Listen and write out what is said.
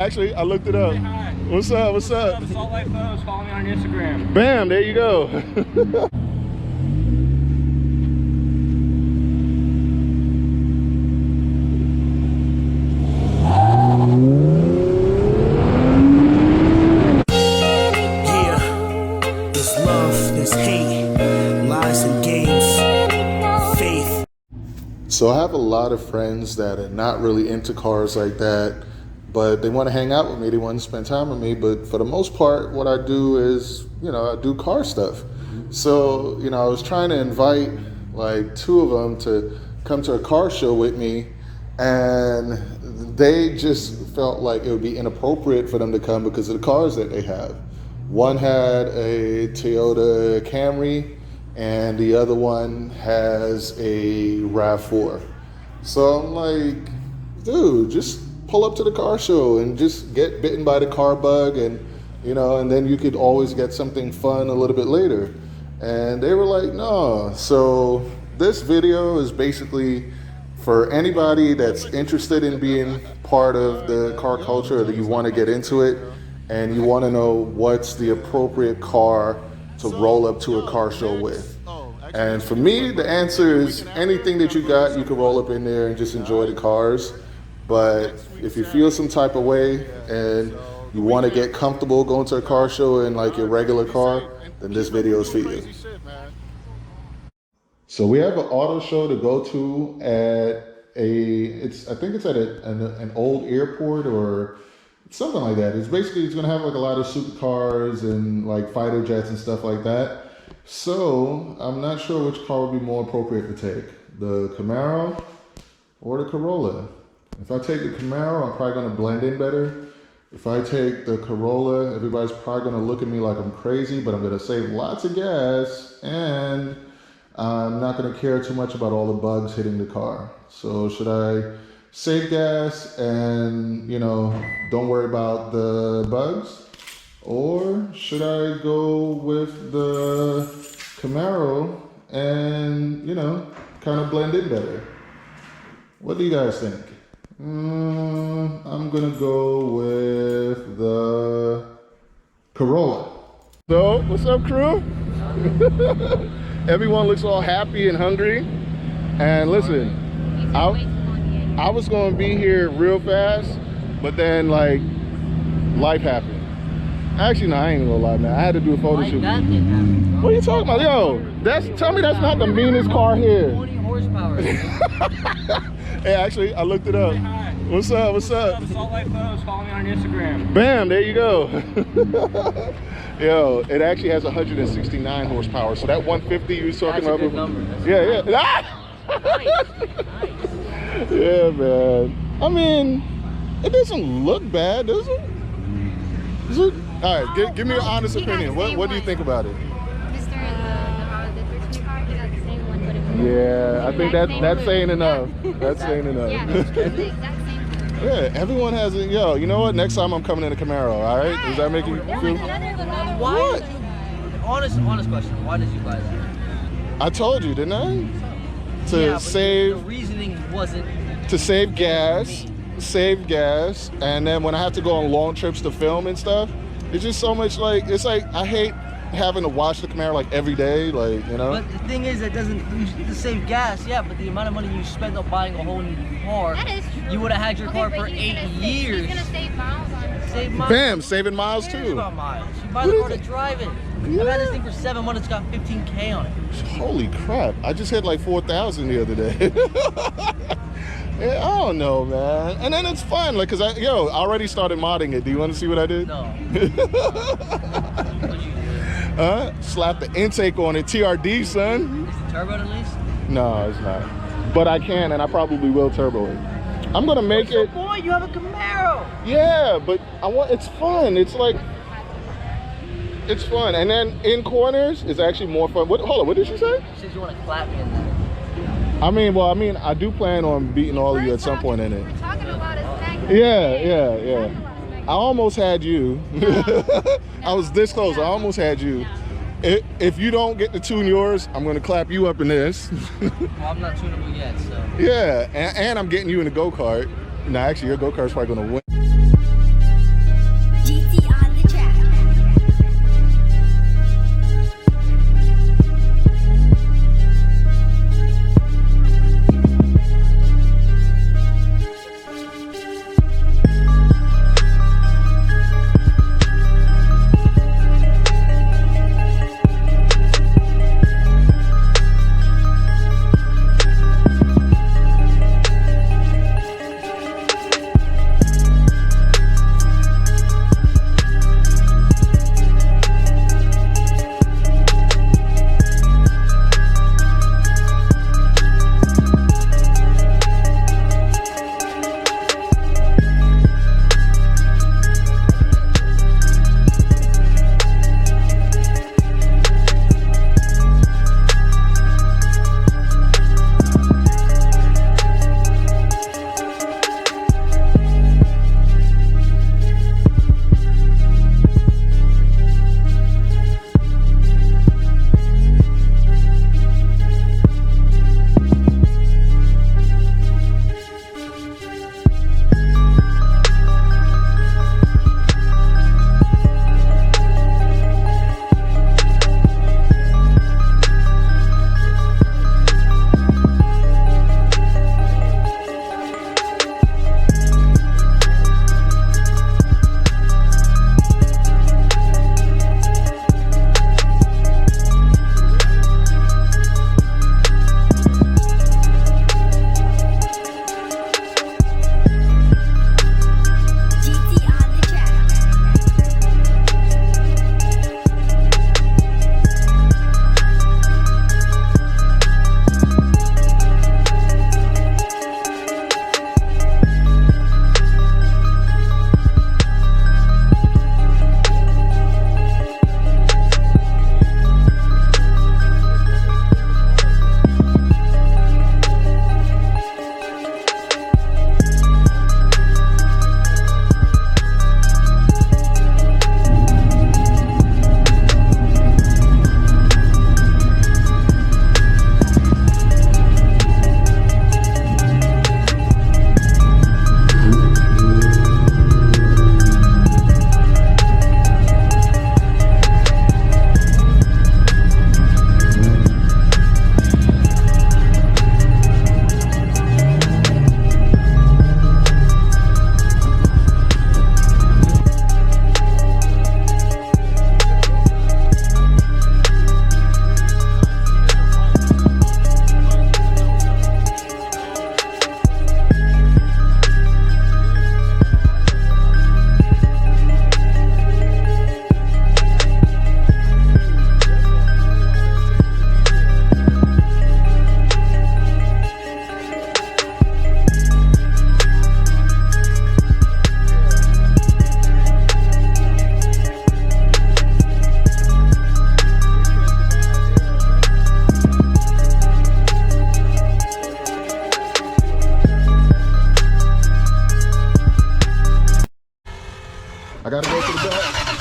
Actually, I looked it up. Hey, hi. What's up? What's up? Salt Life Photos. Follow me on Instagram. Bam, there you go. Yeah, there's love, there's hate, lies and games, faith. So I have a lot of friends that are not really into cars like that, but they want to hang out with me, they want to spend time with me. But for the most part, what I do is, I do car stuff. So, I was trying to invite like two of them to come to a car show with me, and they just felt like it would be inappropriate for them to come because of the cars that they have. One had a Toyota Camry, and the other one has a RAV4. So I'm like, dude, just pull up to the car show and just get bitten by the car bug, and and then you could always get something fun a little bit later. And they were like, no. So this video is basically for anybody that's interested in being part of the car culture, or that you want to get into it and you want to know what's the appropriate car to roll up to a car show with. And for me, the answer is anything that you got, you can roll up in there and just enjoy the cars. But if you feel some type of way and you want to get comfortable going to a car show in like your regular car, then this video is for you. So we have an auto show to go to at I think it's at an old airport or something like that. It's going to have like a lot of supercars and like fighter jets and stuff like that. So I'm not sure which car would be more appropriate to take, the Camaro or the Corolla. If I take the Camaro, I'm probably going to blend in better. If I take the Corolla, everybody's probably going to look at me like I'm crazy, but I'm going to save lots of gas, and I'm not going to care too much about all the bugs hitting the car. So should I save gas and, don't worry about the bugs? Or should I go with the Camaro and, kind of blend in better? What do you guys think? I'm gonna go with the Corolla. So, what's up, crew? Everyone looks all happy and hungry. And listen, I was gonna be here real fast, but then like life happened. Actually, no, I ain't gonna lie, man. I had to do a photo shoot. What are you talking about? Yo, tell me that's not the meanest car here. 20 horsepower. Hey, actually, I looked it up. Hey, hi. What's up? What's up? Salt Life Photos. Follow me on Instagram. Bam, there you go. Yo, it actually has 169 horsepower. So that 150 you was talking about. That's a good number. Yeah. Nice. Yeah, man. I mean, it doesn't look bad, does it? Is it? All right, give me your honest opinion. What do you think about it? Yeah, I think that's saying enough. That's saying enough. Yeah, everyone has it. Yo, you know what? Next time I'm coming in a Camaro, all right? Does that make you feel? Why? Honest question. Why did you buy that? I told you, didn't I? To save. The reasoning wasn't. To save gas, and then when I have to go on long trips to film and stuff, it's just so much like I hate having to wash the Camaro like every day, like, But the thing is, it doesn't to save gas, yeah. But the amount of money you spend on buying a whole new car, you would have had your car for 8 years. He's gonna save miles on it. Save miles. Bam, saving miles Who cares too. about miles? You buy the car to drive it. Yeah. I've had this thing for 7 months. It's got 15K on it. Holy crap! I just hit like 4,000 the other day. Yeah, I don't know, man. And then it's fun, like, cause I already started modding it. Do you want to see what I did? No. What'd you do? Slap the intake on it, TRD, son. Is it turbo at least? No, it's not. But I can, and I probably will turbo it. I'm gonna make it. Boy, you have a Camaro. Yeah, but it's fun. It's like, it's fun. And then in corners, it's actually more fun. Hold on, what did she say? She says you want to clap me in there. I do plan on beating all of you at some point in it. We're talking about a snack. Yeah. I almost had you. I was this close. I almost had you. If you don't get to tune yours, I'm going to clap you up in this. Well, I'm not tunable yet, so. Yeah, and I'm getting you in a go-kart. No, actually, your go-kart's probably going to win. I gotta go to the back.